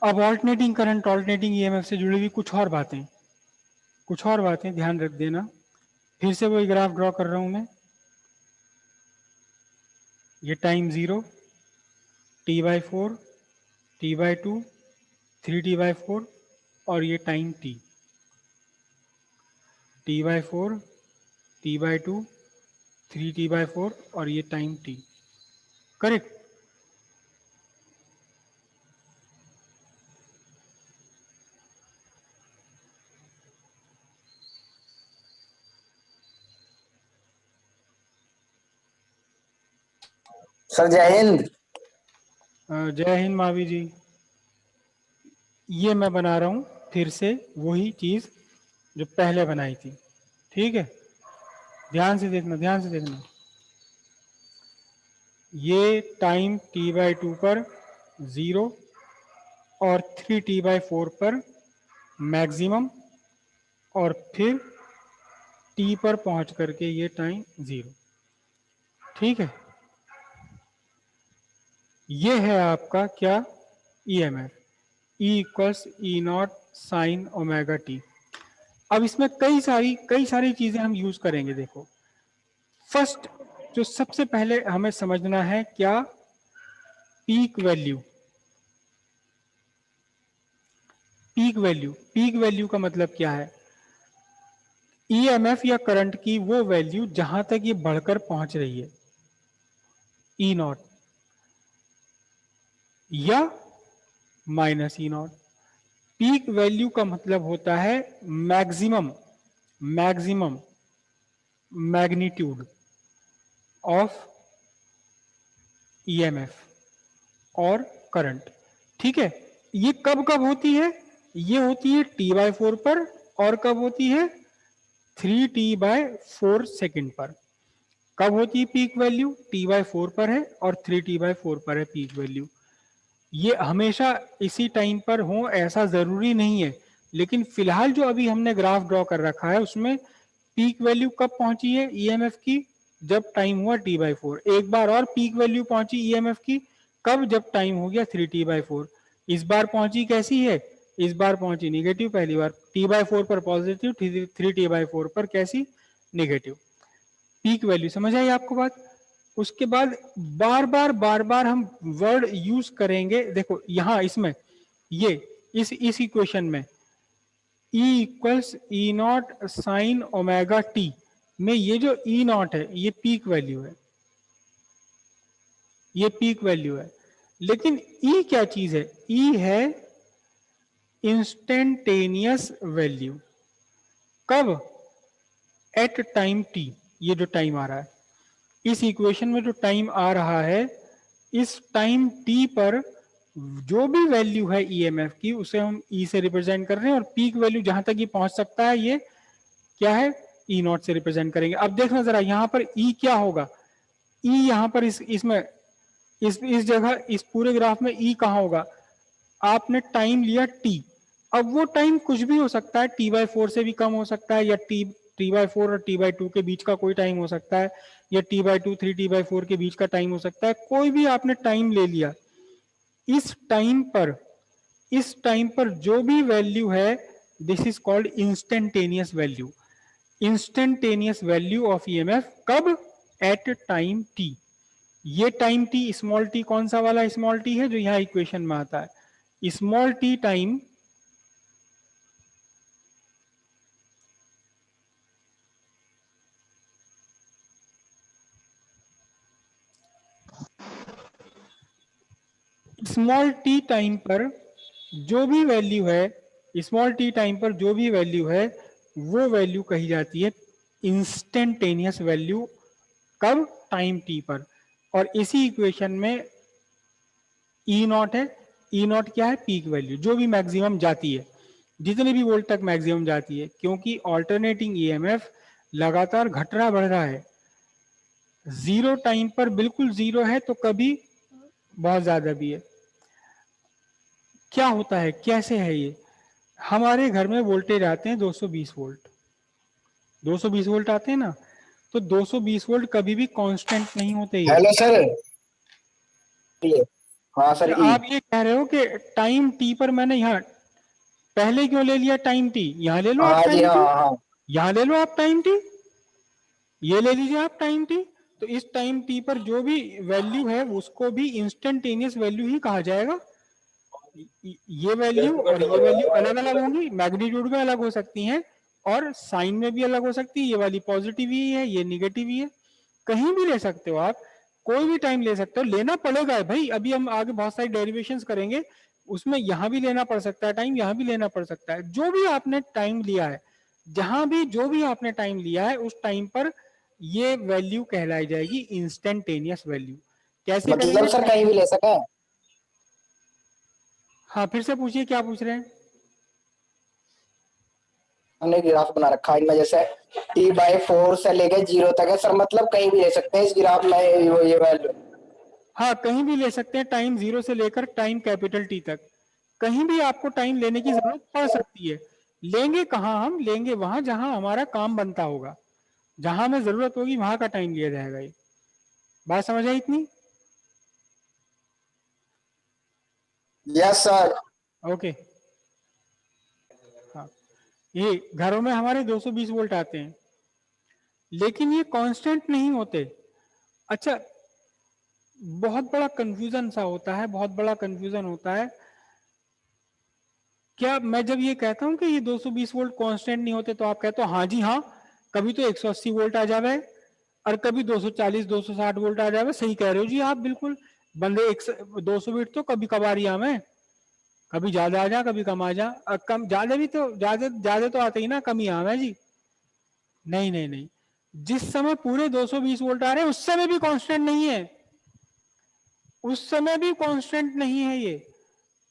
अब alternating current, alternating EMF से जुड़ी हुई कुछ और बातें ध्यान रख देना। फिर से वही ग्राफ ड्रॉ कर रहा हूं मैं। ये टाइम 0, T/4, T/2, 3T/4 और ये टाइम T/4, T/2, 3T/4 और ये टाइम T। करेक्ट। सर जय हिंद। जय हिंद मावी जी। ये मैं बना रहा हूं फिर से वही चीज जो पहले बनाई थी। ठीक है, ध्यान से देखना, ध्यान से देखना। ये टाइम T/2 पर 0 और 3T/4 पर मैक्सिमम, और फिर T पर पहुंच करके ये टाइम 0। ठीक है, ये है आपका क्या, EMF. E equals E0 sine omega T. अब इसमें कई सारी चीजें हम यूज करेंगे। देखो, फर्स्ट जो सबसे पहले हमें समझना है क्या, पीक वैल्यू। पीक वैल्यू का मतलब क्या है, ईएमएफ या करंट की वो वैल्यू जहां तक ये बढ़कर पहुंच रही है, E0 या -E0। पीक वैल्यू का मतलब होता है मैक्सिमम मैग्नीट्यूड ऑफ ईएमएफ और करंट। ठीक है, ये कब कब होती है, ये होती है T/4 पर, और कब होती है 3T/4 सेकेंड पर। कब होती है पीक वैल्यू, T/4 पर है और 3T/4 पर है पीक वैल्यू। ये हमेशा इसी टाइम पर हो ऐसा जरूरी नहीं है, लेकिन फिलहाल जो अभी हमने ग्राफ ड्रॉ कर रखा है उसमें पीक वैल्यू कब पहुंची है ईएमएफ की, जब टाइम हुआ T/4। एक बार और पीक वैल्यू पहुंची ईएमएफ की, कब, जब टाइम हो गया 3T/4। इस बार पहुंची कैसी है, इस बार पहुंची निगेटिव, पहली बार T/4 पर पॉजिटिव, 3T/4 पर कैसी, निगेटिव। पीक वैल्यू समझ आई आपको बात। उसके बाद बार बार हम वर्ड यूज करेंगे। देखो यहां इसमें ये इस इक्वेशन में E equals E0 sine omega T में ये जो E0 है ये पीक वैल्यू है, ये पीक वैल्यू है। लेकिन E क्या चीज है, E है इंस्टेंटेनियस वैल्यू। कब, एट टाइम T। ये जो टाइम आ रहा है इस इक्वेशन में, जो टाइम आ रहा है इस टाइम T पर जो भी वैल्यू है ईएमएफ की उसे हम E से रिप्रेजेंट कर रहे हैं, और पीक वैल्यू जहां तक ये पहुंच सकता है ये क्या है, E0 से रिप्रेजेंट करेंगे। अब देखना जरा यहां पर E क्या होगा, E यहां पर इसमें इस जगह इस पूरे ग्राफ में E कहां होगा, आपने टाइम लिया T। अब वो टाइम कुछ भी हो सकता है, T/4 से भी कम हो सकता है, या T/4 और T/2 के बीच का कोई टाइम हो सकता है, या T/2 3T/4 के बीच का टाइम हो सकता है। कोई भी आपने टाइम ले लिया, इस टाइम पर जो भी वैल्यू है this is called instantaneous value. Instantaneous value of EMF कब, एट टाइम T। ये टाइम T, स्मॉल t कौन सा वाला स्मॉल t है जो यहां इक्वेशन में आता है, small t time small t time पर जो भी वैल्यू है, स्मॉल t टाइम पर जो भी वैल्यू है वो वैल्यू कही जाती है इंस्टेंटेनियस वैल्यू। कब, टाइम t पर। और इसी इक्वेशन में E0 है, E0 क्या है, पीक वैल्यू, जो भी मैक्सिमम जाती है, जितने भी वोल्ट तक मैक्सिमम जाती है। क्योंकि ऑल्टरनेटिंग ईएमएफ लगातार घट रहा बढ़ रहा है, जीरो टाइम पर बिल्कुल जीरो है तो कभी बहुत ज्यादा भी है। क्या होता है, कैसे है ये, हमारे घर में वोल्टेज आते हैं 220 वोल्ट, 220 वोल्ट आते हैं ना, तो 220 वोल्ट कभी भी कांस्टेंट नहीं होते ये। Hello sir. हाँ सर, तो ई। आप ये कह रहे हो कि टाइम टी पर मैंने यहाँ पहले क्यों ले लिया टाइम टी, यहाँ ले लो आप हाँ जी, टाइम हाँ टी, हाँ हाँ। यहाँ ले लो आप टाइम टी, ये ले लीजिए आप टाइम टी। तो इस टाइम टी पर जो भी वैल्यू है उसको भी इंस्टेंटेनियस वैल्यू ही कहा जाएगा। ये वैल्यू और ये वैल्यू अलग अलग होंगी, मैग्नीट्यूड में अलग हो सकती हैं और साइन में भी अलग हो सकती है, ये वाली पॉजिटिव ही है ये निगेटिव ही है, कहीं भी ले सकते हो आप, कोई भी टाइम ले सकते हो, लेना पड़ेगा भाई। अभी हम आगे बहुत सारी डेरिवेशंस करेंगे, उसमें यहां भी लेना पड़ सकता है टाइम, यहां भी लेना पड़ सकता है। जो भी आपने टाइम लिया है, जहां भी जो भी आपने टाइम लिया है उस टाइम पर ये वैल्यू कहलाई जाएगी इंस्टेंटेनियस वैल्यू। कैसे मतलब करेंगे सर टाइम? कहीं भी ले सके। हाँ फिर से पूछिए क्या पूछ रहे हैं। हमने ग्राफ बना रखा है इनमें, जैसे T/4 से लेके 0 तक है सर, मतलब कहीं भी ले सकते हैं इस ग्राफ में ये वैल्यू। हाँ कहीं भी ले सकते हैं, टाइम जीरो से लेकर टाइम कैपिटल टी तक, कहीं भी आपको टाइम लेने की जरूरत पड़ सकती है। लेंगे कहाँ? हम लेंगे वहां जहां हमारा काम बनता होगा, जहां हमें जरूरत होगी वहां का टाइम लिया जाएगा। ये बात समझ आई इतनी? Yes sir. ओके। हाँ, ये घरों में हमारे 220 वोल्ट आते हैं, लेकिन ये कांस्टेंट नहीं होते। अच्छा, बहुत बड़ा कंफ्यूजन सा होता है, बहुत बड़ा कंफ्यूजन होता है। क्या मैं जब ये कहता हूं कि ये 220 वोल्ट कांस्टेंट नहीं होते तो आप कहते हो हाँ जी हाँ, कभी तो 180 वोल्ट आ जावे और कभी 240 260 वोल्ट आ जावे। सही कह रहे हो जी आप बिल्कुल। बंदे 200 वोल्ट तो कभी कभार ही आवे, कभी ज्यादा आ जा कभी कम आ जा, कम ज्यादा भी तो ज्यादा ज्यादा तो आते ही ना, कम ही आवे जी। नहीं नहीं नहीं, जिस समय पूरे 220 वोल्ट आ रहे हैं उस समय भी कांस्टेंट नहीं है, उस समय भी कांस्टेंट नहीं है ये।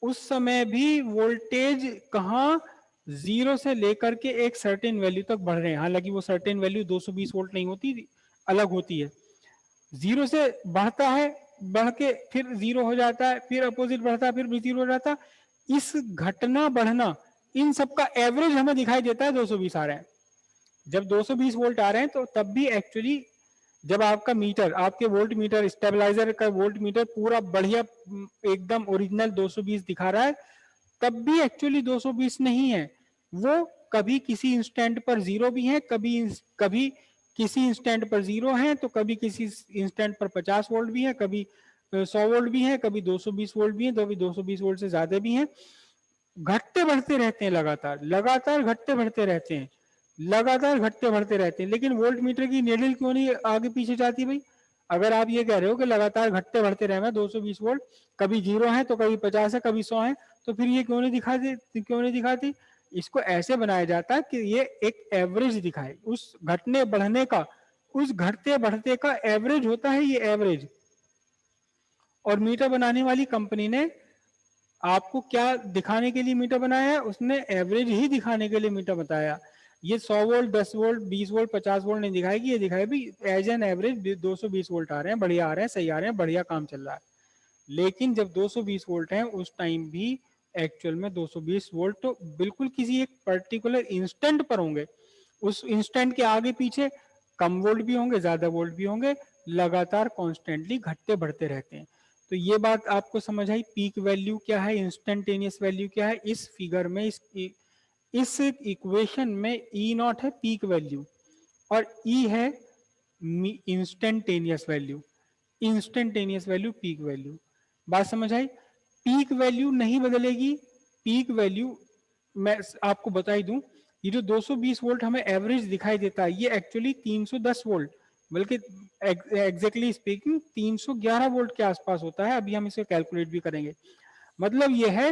उस समय भी वोल्टेज कहाँ, जीरो से लेकर के एक सर्टेन वैल्यू तक बढ़ रहे हैं। हालांकि वो सर्टेन वैल्यू 220 वोल्ट नहीं होती, अलग होती है। जीरो से बढ़ता है, बढ़ के फिर जीरो हो जाता है, फिर अपोजिट बढ़ता है, फिर भी जीरो हो जाता है। इस घटना बढ़ना, इन सबका एवरेज हमें दिखाई देता है 220 आ रहे हैं। जब 220 वोल्ट आ रहे हैं तो तब भी एक्चुअली जब आपका मीटर, आपके वोल्ट मीटर स्टेबलाइजर का वोल्ट मीटर पूरा बढ़िया एकदम ओरिजिनल 220 दिखा रहा है, तब भी एक्चुअली 220 नहीं है वो। कभी किसी इंस्टेंट पर जीरो भी है, कभी कभी किसी इंस्टेंट पर जीरो है, तो कभी किसी इंस्टेंट पर 50 वोल्ट भी है, कभी 100 वोल्ट भी है, कभी 220 वोल्ट भी है, कभी 220 वोल्ट से ज्यादा भी है। घटते बढ़ते रहते हैं, लगातार लगातार घटते बढ़ते रहते हैं, लगातार घटते बढ़ते रहते हैं। लेकिन वोल्ट मीटर की नीडल क्यों नहीं आगे पीछे जाती भाई? अगर आप ये कह रहे हो कि लगातार घटते बढ़ते रहे 220 वोल्ट, कभी जीरो है तो कभी 50 है कभी 100 है, तो फिर ये क्यों नहीं दिखाती, क्यों नहीं दिखाती? इसको ऐसे बनाया जाता है कि ये एक एवरेज दिखाए उस घटने बढ़ने का, उस घटते बढ़ते का एवरेज होता है ये एवरेज। और मीटर बनाने वाली कंपनी ने आपको क्या दिखाने के लिए मीटर बनाया है? उसने एवरेज ही दिखाने के लिए मीटर बताया। ये 100 वोल्ट 10 वोल्ट 20 वोल्ट 50 वोल्ट नहीं दिखाएगी, ये दिखाए भी एज एन एवरेज 220 वोल्ट आ रहे हैं, बढ़िया आ रहे हैं, सही आ रहे हैं, बढ़िया काम चल रहा है। लेकिन जब 220 वोल्ट है उस टाइम भी एक्चुअल में 220 वोल्ट तो बिल्कुल किसी एक पर्टिकुलर इंस्टेंट पर होंगे, उस इंस्टेंट के आगे पीछे कम वोल्ट भी होंगे ज्यादा वोल्ट भी होंगे, लगातार कॉन्स्टेंटली घटते बढ़ते रहते हैं। तो ये बात आपको समझ आई, पीक वैल्यू क्या है, इंस्टेंटेनियस वैल्यू क्या है। इस फिगर में इस इक्वेशन में ई नॉट है पीक वैल्यू और ई है instantaneous value, instantaneous value peak value. बात समझ आई? पीक वैल्यू नहीं बदलेगी, पीक वैल्यू मैं आपको बता ही दूं, ये जो 220 वोल्ट हमें एवरेज दिखाई देता है ये एक्चुअली 310 वोल्ट, बल्कि एग्जैक्टली स्पीकिंग 311 वोल्ट के आसपास होता है। अभी हम इसे कैलकुलेट भी करेंगे। मतलब यह है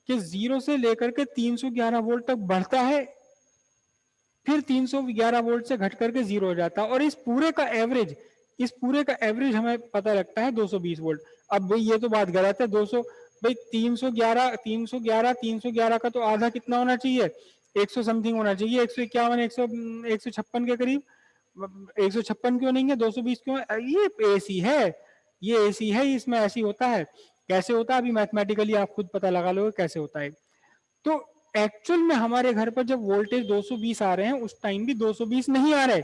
कि जीरो से लेकर के 311 वोल्ट तक बढ़ता है, फिर 311 वोल्ट से घट करके जीरो हो जाता है, और इस पूरे का एवरेज, इस पूरे का एवरेज हमें पता लगता है 220 वोल्ट। अब भाई ये तो बात गलत है, 200 भाई 311 311 311 का तो आधा कितना होना चाहिए, 100 समथिंग होना चाहिए, 151 156 के करीब। 156 क्यों नहीं है, 220 क्यों है? ये एसी है, ये एसी है, इसमें ऐसी होता है। कैसे होता है अभी मैथमेटिकली आप खुद पता लगा लो कैसे होता है। तो एक्चुअल में हमारे घर पर जब वोल्टेज 220 आ रहे हैं उस टाइम भी 220 नहीं आ रहे,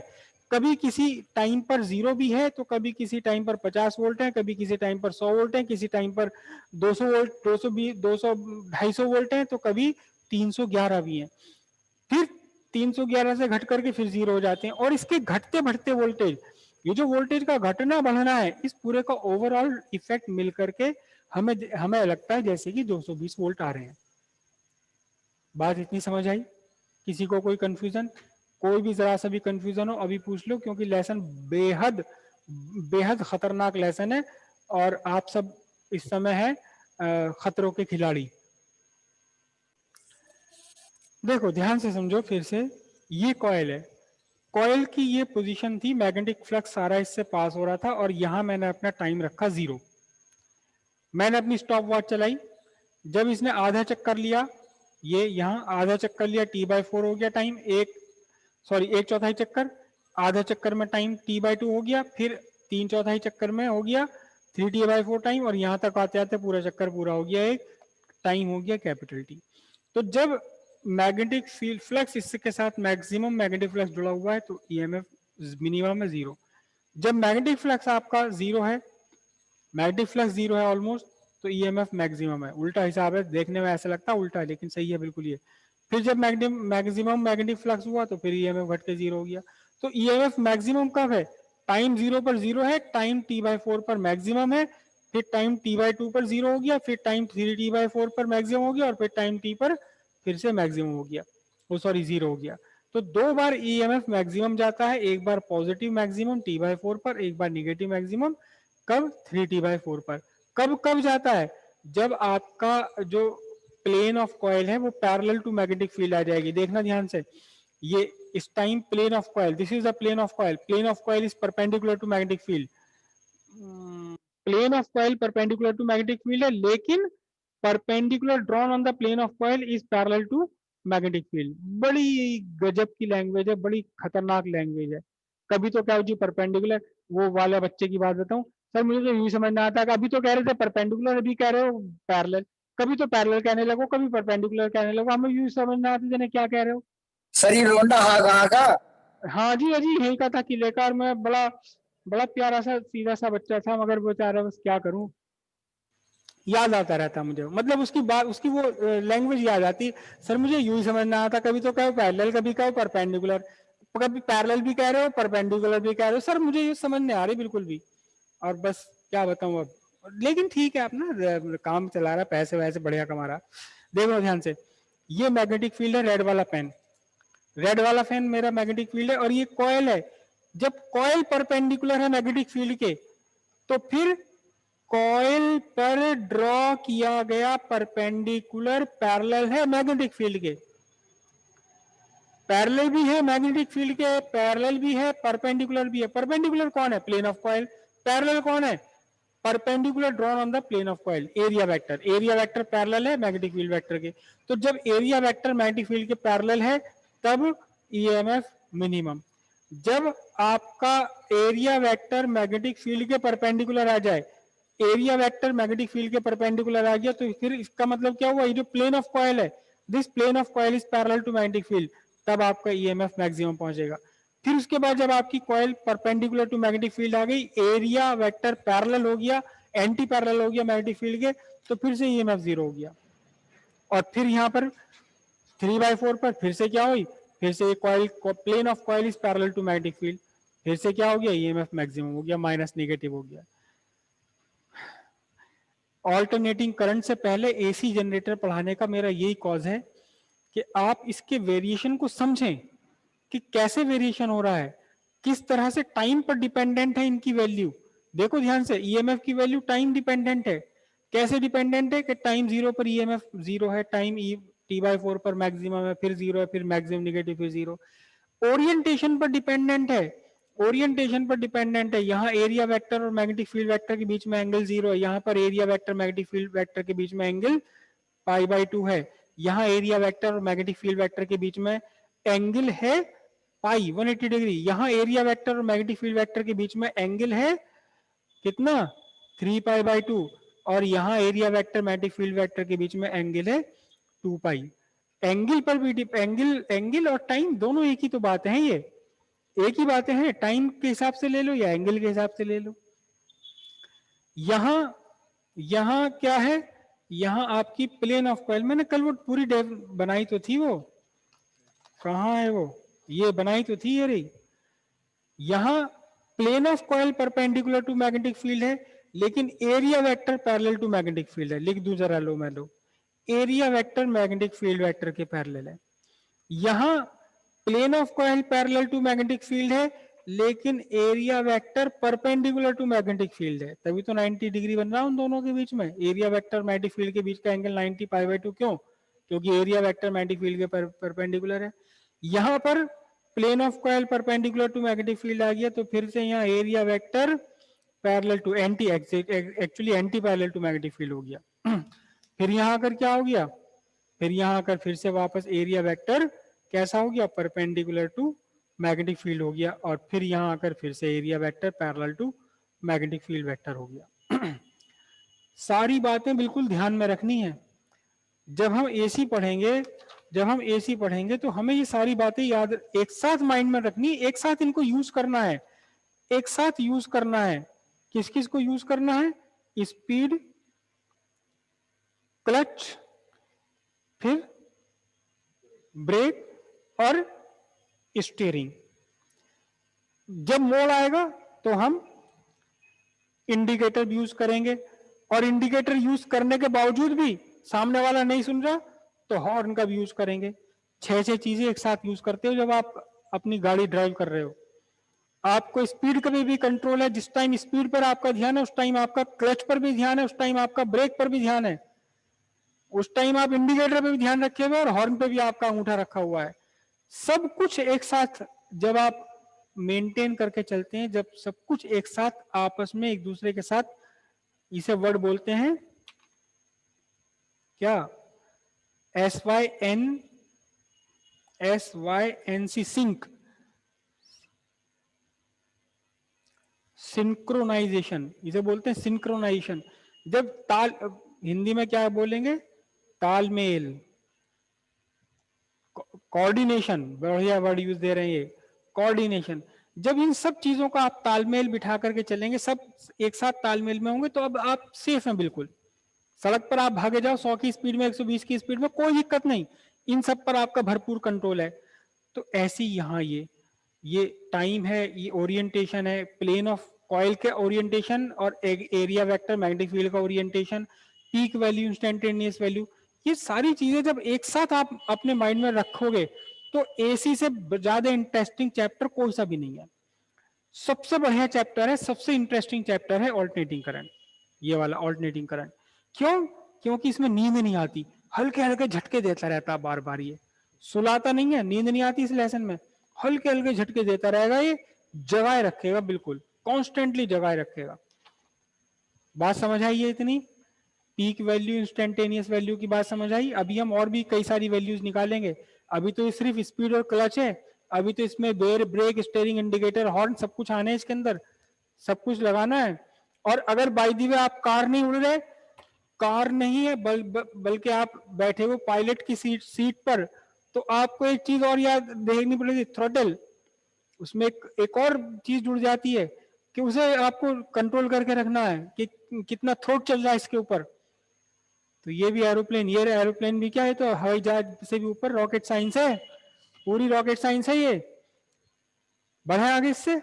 कभी किसी टाइम पर 0 भी है, तो कभी किसी टाइम पर 50 वोल्ट है, कभी किसी टाइम पर 100 वोल्ट है, किसी टाइम पर 200 वोल्ट, 220, 200, 250 वोल्ट है, तो कभी 311 भी है। फिर 311 से घट करके फिर 0 हो जाते हैं। और इसके घटते बढ़ते वोल्टेज, ये जो वोल्टेज का घटना बढ़ना है, इस पूरे का ओवरऑल इफेक्ट मिल करके हमें हमें लगता है जैसे कि 220 वोल्ट आ रहे हैं। बात इतनी समझ आई? किसी को कोई कंफ्यूजन? कोई भी जरा सा भी कंफ्यूजन हो अभी पूछ लो, क्योंकि लेसन बेहद बेहद खतरनाक लेसन है और आप सब इस समय है खतरों के खिलाड़ी। देखो ध्यान से समझो फिर से, ये कॉइल है, कॉइल की ये पोजीशन थी, मैग्नेटिक फ्लक्स सारा इससे पास हो रहा था और यहां मैंने अपना टाइम रखा 0। मैंने अपनी स्टॉप वॉच चलाई, जब इसने आधा चक्कर लिया, ये यहां आधा चक्कर लिया, T/4 हो गया टाइम, एक चौथाई चक्कर, आधा चक्कर में टाइम T/2 हो गया, फिर 3/4 चक्कर में हो गया 3T/4 टाइम, और यहां तक आते आते पूरा चक्कर पूरा हो गया, एक टाइम हो गया कैपिटल T। तो जब मैग्नेटिक फील्ड फ्लक्स इसके साथ मैक्सिमम मैग्नेटिक फ्लक्स जुड़ा हुआ है तो ईएमएफ मिनिमम है 0। जब मैग्नेटिक फ्लक्स आपका 0 है, मैग्नेटिक फ्लक्स 0 है ऑलमोस्ट, तो ईएमएफ मैक्सिमम है। उल्टा हिसाब है, देखने में ऐसा लगता है उल्टा है, लेकिन सही है बिल्कुल ये। फिर जब मैक्सिमम मैग्नेटिक फ्लक्स हुआ तो फिर ईएमएफ घट के 0 हो गया। तो ईएमएफ मैक्सिमम कब है? टाइम 0 पर 0 है, टाइम T/4 पर मैक्सिमम है, फिर टाइम T/2 पर 0 हो गया, फिर टाइम 3T/4 पर मैक्सिमम हो गया, और फिर टाइम T पर फिर से मैक्सिमम हो गया, वो सॉरी 0 हो गया। तो 2 बार ईएमएफ मैक्सिमम जाता है, एक बार पॉजिटिव मैक्सिमम T/4 पर, एक बार निगेटिव मैक्सिमम कब? 3T/4 पर। कब कब जाता है? जब आपका जो प्लेन ऑफ कॉइल है वो पैरेलल टू मैग्नेटिक फील्ड आ जाएगी। देखना ध्यान से, ये इस time plane of coil, this is the plane of coil, plane of coil is perpendicular to magnetic field, plane of coil perpendicular to magnetic field है, लेकिन perpendicular drawn on the plane of coil is parallel to magnetic field. बड़ी गजब की language है, बड़ी खतरनाक language है। कभी तो क्या हो जी परपेंडिकुलर, वो वाले बच्चे की बात बताऊं सर, मुझे तो यूं समझ में आता है कि अभी तो कह रहे थे परपेंडिकुलर, अभी कह रहे हो पैरेलल, कभी तो पैरेलल कहने लगो, कभी परपेंडिकुलर कहने लगो, हमें यूं समझ में आता है क्या कह रहे हो। सर ये लोंडा हाँ कहाँ का? हाँ जी अजी यही का था, किले का। और मैं बड़ा बड़ा प्यारा सा सीधा सा बच्चा था, मगर बेचारा बस क्या करूं, याद आता रहता मुझे, मतलब उसकी बात, उसकी वो लैंग्वेज याद आती। सर मुझे यूं ही समझना आता, कभी तो कहो पैरेलल, कभी कहो परपेंडिकुलर, कभी पैरेलल भी कह रहे हो, परपेंडिकुलर भी कह रहे हो, सर मुझे ये समझ नहीं आ रही बिल्कुल भी। और बस क्या बताऊं अब, लेकिन ठीक है अपना काम चला रहा, पैसे वैसे बढ़िया कमा रहा। देखो ध्यान से, ये मैग्नेटिक फील्ड है, रेड वाला पेन, रेड वाला फैन मेरा मैग्नेटिक फील्ड है, और ये कॉयल है। जब कॉयल परपेंडिकुलर है मैग्नेटिक फील्ड के, तो फिर कॉइल पर ड्रॉ किया गया परपेंडिकुलर पैरेलल है मैग्नेटिक फील्ड के, पैरेलल भी है मैग्नेटिक फील्ड के, पैरेलल भी है, परपेंडिकुलर भी है। परपेंडिकुलर कौन है? Plane of coil. पैरेलल कौन है? Perpendicular drawn on the plane of coil, area vector, area vector parallel है मैग्नेटिक फील्ड वेक्टर के। तो जब एरिया वेक्टर मैग्नेटिक फील्ड के पैरेलल है तब ईएमएफ मिनिमम। जब आपका एरिया वेक्टर मैग्नेटिक फील्ड के परपेंडिकुलर आ जाए, एरिया वेक्टर मैग्नेटिक फील्ड के परपेंडिकुलर आ गया, तो फिर इसका मतलब क्या हुआ, ये जो प्लेन ऑफ कॉइल है, this plane of coil is parallel to magnetic field, तब आपका ईएमएफ मैक्सिमम पहुंचेगा। फिर उसके बाद जब आपकी coil perpendicular to magnetic field आ गई, एरिया वेक्टर पैरेलल हो गया, एंटी पैरेलल हो गया मैग्नेटिक फील्ड के, तो फिर से ईएमएफ 0 हो गया। और फिर यहाँ पर 3/4 पर फिर से क्या हुई, फिर से coil, plane of coil is parallel to magnetic field, फिर से क्या हो गया, ईएमएफ मैक्सिमम हो गया, माइनस नेगेटिव हो गया। ऑल्टरनेटिंग करंट से पहले एसी जनरेटर पढ़ाने का मेरा यही कॉज है कि आप इसके वेरिएशन को समझें कि कैसे वेरिएशन हो रहा है, किस तरह से टाइम पर डिपेंडेंट है इनकी वैल्यू। देखो ध्यान से, ईएमएफ की वैल्यू टाइम डिपेंडेंट है। कैसे डिपेंडेंट है कि टाइम 0 पर ईएमएफ 0 है, टाइम T/4 पर मैक्सिमम है, फिर 0 है, फिर मैक्सिमम नेगेटिव, फिर 0। ओरिएंटेशन पर डिपेंडेंट है, ओरिएंटेशन पर डिपेंडेंट है। यहाँ एरिया वेक्टर और मैग्नेटिक फील्ड वेक्टर के बीच में एंगल 0 है, यहाँ पर area vector magnetic field vector के बीच में एंगल π/2 है। यहाँ एरिया वेक्टर और मैग्नेटिक फील्ड वेक्टर के बीच में एंगल है पाई 180 डिग्री। यहाँ एरिया वेक्टर और मैग्नेटिक फील्ड वेक्टर के बीच में एंगल है कितना, 3π/2, और यहाँ area vector magnetic field vector के बीच में एंगल है 2π। एंगल पर भी एंगल और टाइम दोनों एक ही तो बात है ये। एक ही बातें हैं, टाइम के हिसाब से ले लो या एंगल के हिसाब से ले लो। यहां यहां क्या है, यहां आपकी प्लेन ऑफ कॉइल, मैंने कल वो पूरी बनाई तो थी, वो कहां है वो, ये बनाई तो थी ये रही। यहां plane of coil perpendicular to magnetic field है, लेकिन area vector parallel to magnetic field है। लिख दूं जरा, लो मैं लो, area vector magnetic field vector के पैरेलल है। यहां plane of coil parallel to magnetic field है, लेकिन area vector perpendicular to magnetic field है, तभी तो 90 डिग्री बन रहा है उन दोनों के बीच में। एरिया वेक्टर मैग्नेटिक फील्ड के बीच का एंगल 90 π/2 क्यों, क्योंकि एरिया वेक्टर मैग्नेटिक फील्ड के परपेंडिकुलर है। यहां पर plane of coil perpendicular to magnetic field आ गया, तो फिर से यहाँ area vector parallel to anti, actually anti parallel to magnetic field हो गया। फिर यहां आकर क्या हो गया, फिर यहां आकर फिर से वापस एरिया वेक्टर कैसा हो गया, परपेंडिकुलर टू मैग्नेटिक फील्ड हो गया, और फिर यहां आकर फिर से area vector parallel to magnetic field vector हो गया। सारी बातें बिल्कुल ध्यान में रखनी है। जब हम एसी पढ़ेंगे, जब हम एसी पढ़ेंगे तो हमें ये सारी बातें याद एक साथ माइंड में रखनी, एक साथ इनको यूज करना है, एक साथ यूज करना है। किस किस को यूज करना है, स्पीड, क्लच, फिर ब्रेक और स्टीयरिंग। जब मोड़ आएगा तो हम इंडिकेटर भी यूज करेंगे, और इंडिकेटर यूज करने के बावजूद भी सामने वाला नहीं सुन रहा तो हॉर्न का भी यूज करेंगे। 6 चीजें एक साथ यूज करते हो जब आप अपनी गाड़ी ड्राइव कर रहे हो। आपको स्पीड का भी कंट्रोल है, जिस टाइम स्पीड पर आपका ध्यान है उस टाइम आपका क्लच पर भी ध्यान है, उस टाइम आपका ब्रेक पर भी ध्यान है, उस टाइम आप इंडिकेटर पे भी ध्यान रखे हुए और हॉर्न पे भी आपका अंगूठा रखा हुआ है। सब कुछ एक साथ जब आप मेंटेन करके चलते हैं, जब सब कुछ एक साथ आपस में एक दूसरे के साथ, इसे वर्ड बोलते हैं क्या, SYNC, सिंक, सिंक्रोनाइजेशन, इसे बोलते हैं सिंक्रोनाइजेशन। जब ताल, हिंदी में क्या बोलेंगे, तालमेल, कोऑर्डिनेशन, बढ़िया वर्ड यूज दे रहे हैं ये, कोऑर्डिनेशन। जब इन सब चीजों का आप तालमेल बिठा करके चलेंगे, सब एक साथ तालमेल में होंगे, तो अब आप सेफ हैं बिल्कुल। सड़क पर आप भागे जाओ 100 की स्पीड में, 120 की स्पीड में, कोई दिक्कत नहीं, इन सब पर आपका भरपूर कंट्रोल है। तो ऐसी यहाँ ये टाइम है, ये ओरिएंटेशन है, प्लेन ऑफ कॉइल के ओरिएंटेशन और एरिया वेक्टर मैग्नेटिक फील्ड का orientation, peak value, instantaneous value, ये सारी चीजें जब एक साथ आप अपने माइंड में रखोगे तो एसी से ज्यादा इंटरेस्टिंग चैप्टर कोई सा भी नहीं है। सबसे बढ़िया चैप्टर है, सबसे इंटरेस्टिंग चैप्टर है ऑल्टरनेटिंग करंट, ये वाला ऑल्टरनेटिंग करंट। क्यों, क्योंकि इसमें नींद नहीं आती, हल्के हल्के झटके देता रहता बार बार, ये सुलाता नहीं है, नींद नहीं आती इस लेसन में, हल्के हल्के झटके देता रहेगा, ये जगाए रखेगा, बिल्कुल कॉन्स्टेंटली जगाए रखेगा। बात समझ आई है इतनी, पीक वैल्यू, इंस्टेंटेनियस वैल्यू की बात समझ आई। अभी हम और भी कई सारी वैल्यूज निकालेंगे, अभी तो सिर्फ स्पीड और क्लच है, अभी तो इसमें ब्रेक, स्टीयरिंग, इंडिकेटर, हॉर्न सब कुछ आने हैं इसके अंदर, सब कुछ लगाना है। और अगर बाय द वे आप कार नहीं उड़ रहे, कार नहीं है बल्कि आप बैठे हो पायलट की सीट पर, तो आपको एक चीज और याद देखनी पड़ेगी, थ्रोटल। उसमें एक और चीज जुड़ जाती है कि उसे आपको कंट्रोल करके रखना है कि कितना थ्रोट चल रहा है इसके ऊपर। तो ये भी एरोप्लेन, ये एरोप्लेन भी क्या है, तो हवाई जहाज से भी ऊपर रॉकेट साइंस है, पूरी रॉकेट साइंस है ये। बढ़े आगे इससे,